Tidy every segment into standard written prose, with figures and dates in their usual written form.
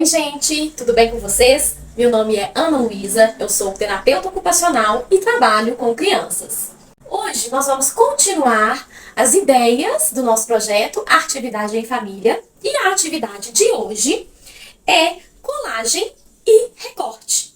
Oi, gente, tudo bem com vocês? Meu nome é Ana Luísa, eu sou terapeuta ocupacional e trabalho com crianças. Hoje nós vamos continuar as ideias do nosso projeto Atividade em Família e a atividade de hoje é colagem e recorte.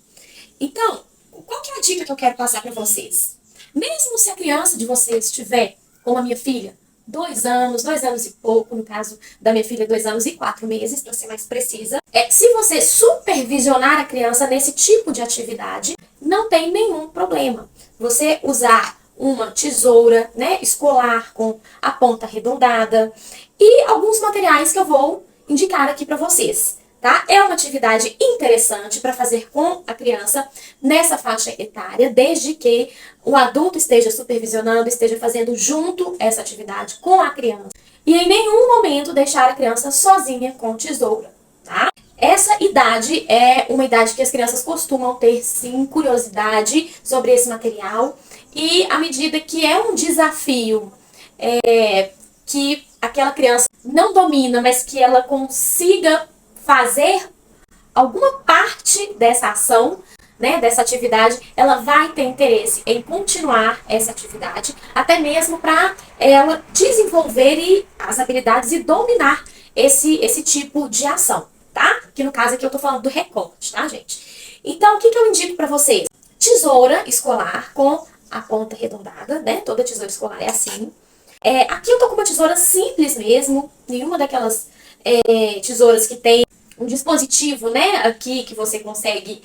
Então, qual que é a dica que eu quero passar para vocês? Mesmo se a criança de vocês estiver, como a minha filha, 2 anos e pouco, no caso da minha filha, 2 anos e 4 meses, para ser mais precisa. Se você supervisionar a criança nesse tipo de atividade, não tem nenhum problema. Você usar uma tesoura, né, escolar com a ponta arredondada e alguns materiais que eu vou indicar aqui para vocês. Tá? É uma atividade interessante para fazer com a criança nessa faixa etária, desde que o adulto esteja supervisionando, esteja fazendo junto essa atividade com a criança. E em nenhum momento deixar a criança sozinha com tesoura. Tá? Essa idade é uma idade que as crianças costumam ter, sim, curiosidade sobre esse material. E à medida que é um desafio que aquela criança não domina, mas que ela consiga fazer alguma parte dessa ação, né, dessa atividade, ela vai ter interesse em continuar essa atividade, até mesmo para ela desenvolver as habilidades e dominar esse tipo de ação, tá? Que no caso aqui eu tô falando do recorte, tá, gente? Então, o que eu indico para vocês? Tesoura escolar com a ponta arredondada, né? Toda tesoura escolar é assim. Aqui eu tô com uma tesoura simples mesmo, nenhuma daquelas tesouras que tem um dispositivo, né, aqui que você consegue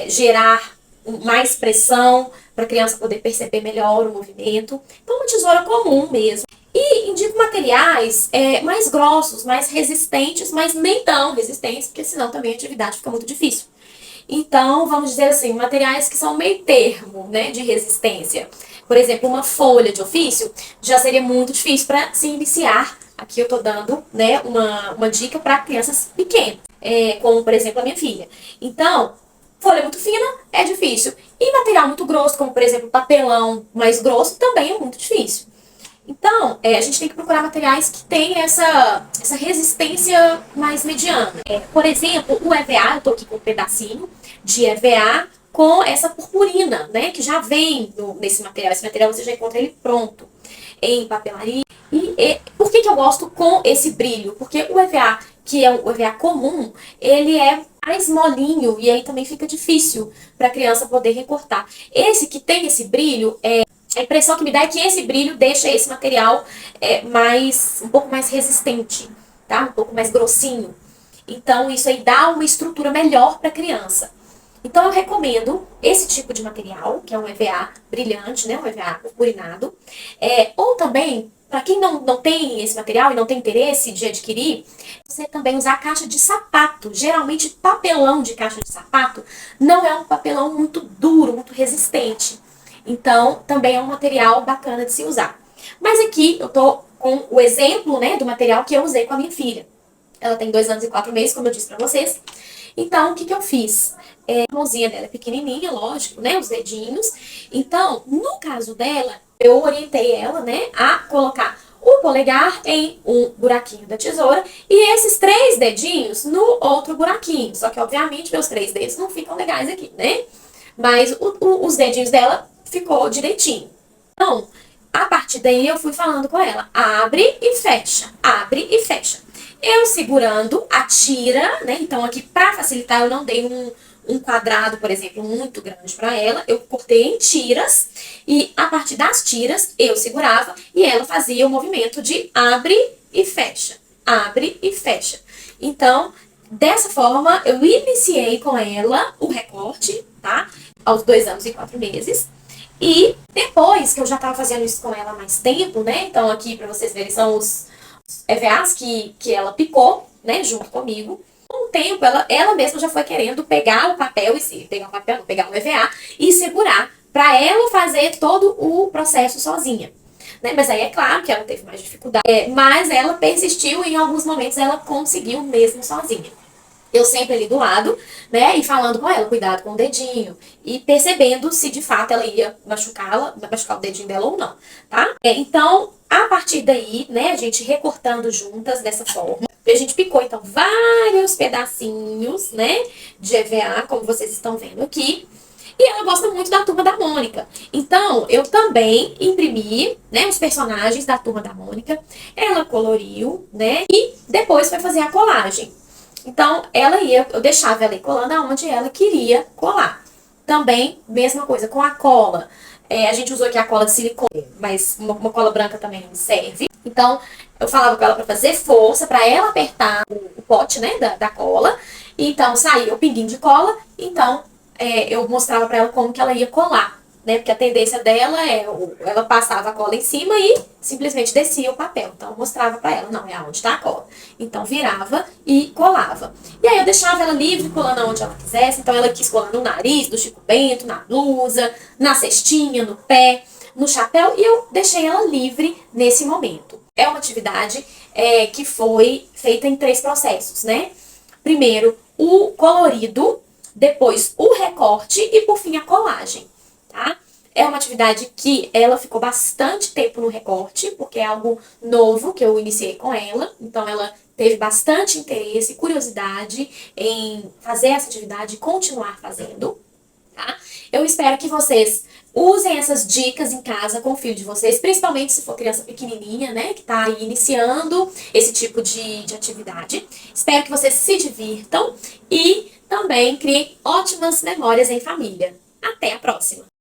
gerar mais pressão para a criança poder perceber melhor o movimento. Então, uma tesoura comum mesmo. E indico materiais mais grossos, mais resistentes, mas nem tão resistentes, porque senão também a atividade fica muito difícil. Então, vamos dizer assim, materiais que são meio termo, né, de resistência. Por exemplo, uma folha de ofício já seria muito difícil para se iniciar. Aqui eu tô dando, né, uma dica para crianças pequenas, como por exemplo a minha filha. Então, folha muito fina é difícil. E material muito grosso, como por exemplo papelão mais grosso, também é muito difícil. Então, a gente tem que procurar materiais que tenham essa resistência mais mediana. Por exemplo, o EVA, eu tô aqui com um pedacinho de EVA com essa purpurina, né, que já vem nesse material. Esse material você já encontra ele pronto em papelaria. E por que eu gosto com esse brilho? Porque o EVA, que é o EVA comum, ele é mais molinho e aí também fica difícil para a criança poder recortar. Esse que tem esse brilho, a impressão que me dá é que esse brilho deixa esse material um pouco mais resistente, tá? Um pouco mais grossinho. Então isso aí dá uma estrutura melhor para a criança. Então eu recomendo esse tipo de material, que é um EVA brilhante, né? Um EVA purpurinado. Ou também, para quem não tem esse material e não tem interesse de adquirir, você também usar caixa de sapato. Geralmente papelão de caixa de sapato não é um papelão muito duro, muito resistente. Então também é um material bacana de se usar. Mas aqui eu tô com o exemplo, né, do material que eu usei com a minha filha. Ela tem 2 anos e 4 meses, como eu disse para vocês. Então, o que eu fiz? A mãozinha dela é pequenininha, lógico, né? Os dedinhos. Então, no caso dela, eu orientei ela, né, a colocar o polegar em um buraquinho da tesoura e esses 3 dedinhos no outro buraquinho. Só que, obviamente, meus 3 dedos não ficam legais aqui, né? Mas os dedinhos dela ficou direitinho. Então, a partir daí eu fui falando com ela, abre e fecha, abre e fecha. Eu segurando a tira, né? Então aqui para facilitar eu não dei um quadrado, por exemplo, muito grande para ela. Eu cortei em tiras e a partir das tiras eu segurava e ela fazia o movimento de abre e fecha, abre e fecha. Então, dessa forma eu iniciei com ela o recorte, tá? Aos 2 anos e 4 meses. E depois que eu já estava fazendo isso com ela há mais tempo, né? Então aqui para vocês verem são os EVAs que ela picou, né, junto comigo. Com o tempo, ela mesma já foi querendo pegar o papel, pegar o EVA e segurar para ela fazer todo o processo sozinha. Né? Mas aí é claro que ela teve mais dificuldade, mas ela persistiu e em alguns momentos ela conseguiu mesmo sozinha. Eu sempre ali do lado, né, e falando com ela, cuidado com o dedinho, e percebendo se de fato ela ia machucar o dedinho dela ou não, tá? Então, a partir daí, né, a gente recortando juntas dessa forma, E a gente picou, então, vários pedacinhos, né, de EVA, como vocês estão vendo aqui. E ela gosta muito da Turma da Mônica. Então, eu também imprimi, né, os personagens da Turma da Mônica. Ela coloriu, né, e depois foi fazer a colagem. Então, eu deixava ela ir colando aonde ela queria colar. Também, mesma coisa com a cola. A gente usou aqui a cola de silicone, mas uma cola branca também serve. Então, eu falava com ela para fazer força, para ela apertar o pote, né, da cola. Então, saía o pinguinho de cola. Então, eu mostrava para ela como que ela ia colar, né? Porque a tendência dela ela passava a cola em cima e simplesmente descia o papel. Então, eu mostrava para ela, não, é aonde tá a cola. Então, virava e colava. E aí, eu deixava ela livre, colando aonde ela quisesse. Então, ela quis colar no nariz do Chico Bento, na blusa, na cestinha, no pé, no chapéu. E eu deixei ela livre nesse momento. É uma atividade que foi feita em 3 processos, né? Primeiro, o colorido, depois o recorte e por fim a colagem, tá? É uma atividade que ela ficou bastante tempo no recorte, porque é algo novo que eu iniciei com ela, então ela teve bastante interesse e curiosidade em fazer essa atividade e continuar fazendo, tá? Eu espero que vocês usem essas dicas em casa com o filho de vocês, principalmente se for criança pequenininha, né, que tá aí iniciando esse tipo de atividade. Espero que vocês se divirtam e também criem ótimas memórias em família. Até a próxima!